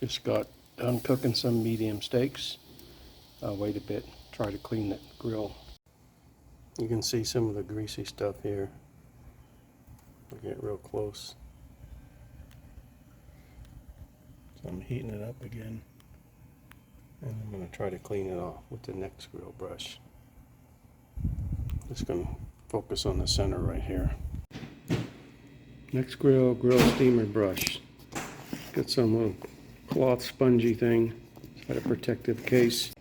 Just got done cooking some medium steaks. I'll wait a bit, try to clean the grill. You can see some of the greasy stuff here. I'll get real close. So I'm heating it up again. And I'm going to try to clean it off with the Nexgrill brush. Just going to focus on the center right here. Nexgrill grill steamer brush. Got some little cloth spongy thing. It's got a protective case.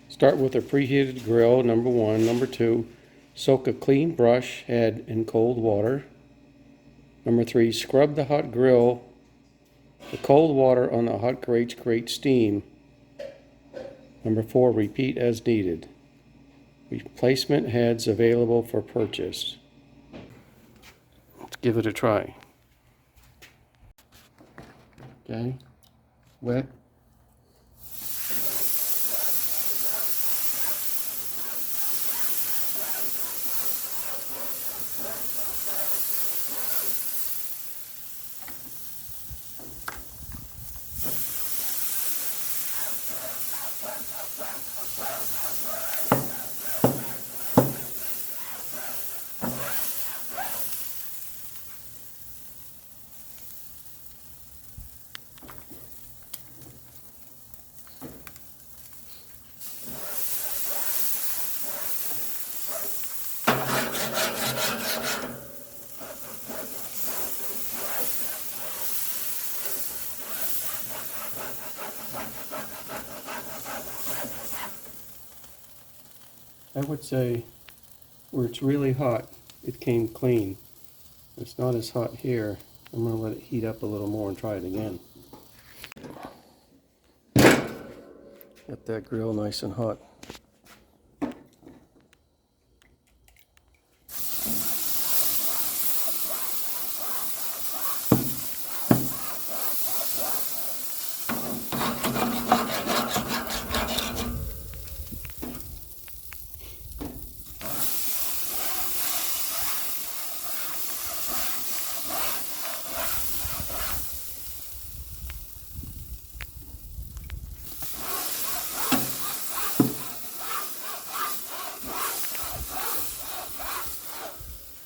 Start with a preheated grill, number 1. Number 2, soak a clean brush head in cold water. Number 3, scrub the hot grill. The cold water on the hot grates create steam. Number 4, repeat as needed. Replacement heads available for purchase. Let's give it a try. Okay, wet. I would say where it's really hot, it came clean. It's not as hot here. I'm going to let it heat up a little more and try it again. Got that grill nice and hot.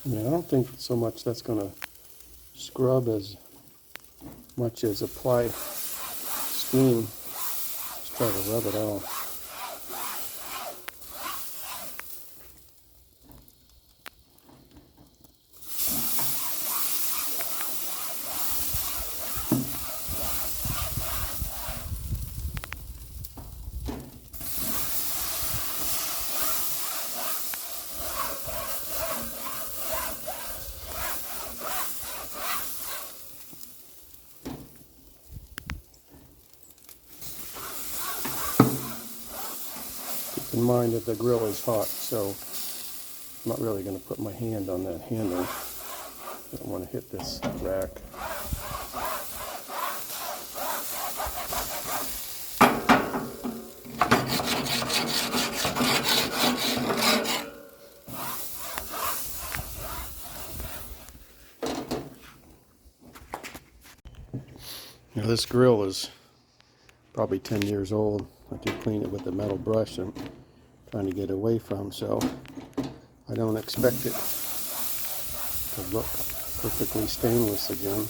I don't think so much that's going to scrub as much as apply steam. Just try to rub it off. Keep in mind that the grill is hot, so I'm not really going to put my hand on that handle. I don't want to hit this rack. Now this grill is probably 10 years old. I do clean it with a metal brush I'm trying to get away from, so I don't expect it to look perfectly stainless again.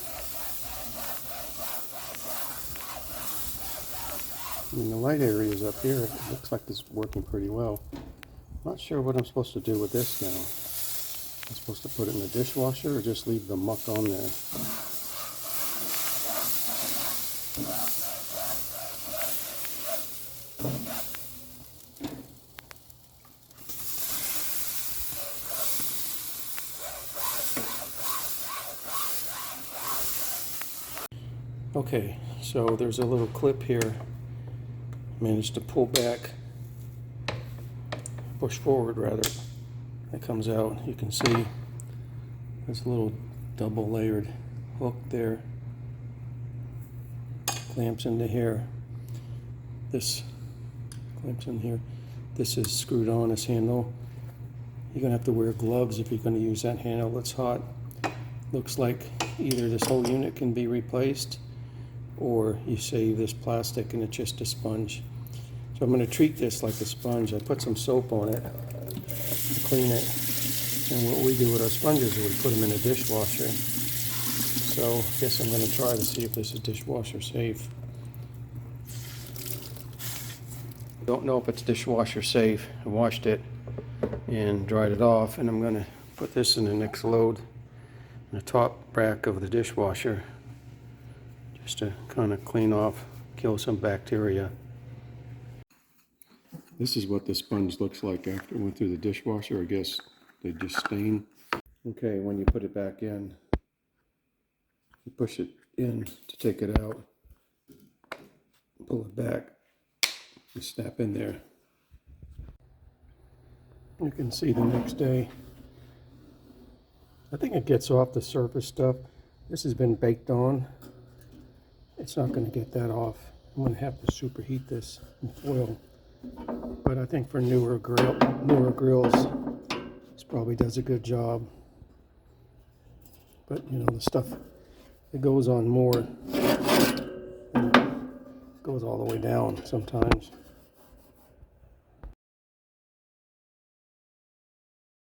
I mean, the light areas up here, it looks like it's working pretty well. Not sure what I'm supposed to do with this now. I'm supposed to put it in the dishwasher or just leave the muck on there. Okay, so there's a little clip here. Managed to pull back, push forward rather. It comes out. You can see there's a little double layered hook there. Clamps into here. This clamps in here. This is screwed on, this handle. You're gonna have to wear gloves if you're gonna use that handle. It's hot. Looks like either this whole unit can be replaced or you save this plastic and it's just a sponge. So I'm going to treat this like a sponge. I put some soap on it to clean it. And what we do with our sponges is we put them in a dishwasher. So I guess I'm going to try to see if this is dishwasher safe. Don't know if it's dishwasher safe. I washed it and dried it off, and I'm going to put this in the next load in the top rack of the dishwasher just to kind of clean off, kill some bacteria. This is what the sponge looks like after it went through the dishwasher. I guess they just stain. Okay, when you put it back in, you push it in to take it out, pull it back, and snap in there. You can see the next day. I think it gets off the surface stuff. This has been baked on. It's not going to get that off. I'm going to have to superheat this in foil. But I think for newer grills, this probably does a good job. But you know, the stuff that goes on more goes all the way down sometimes.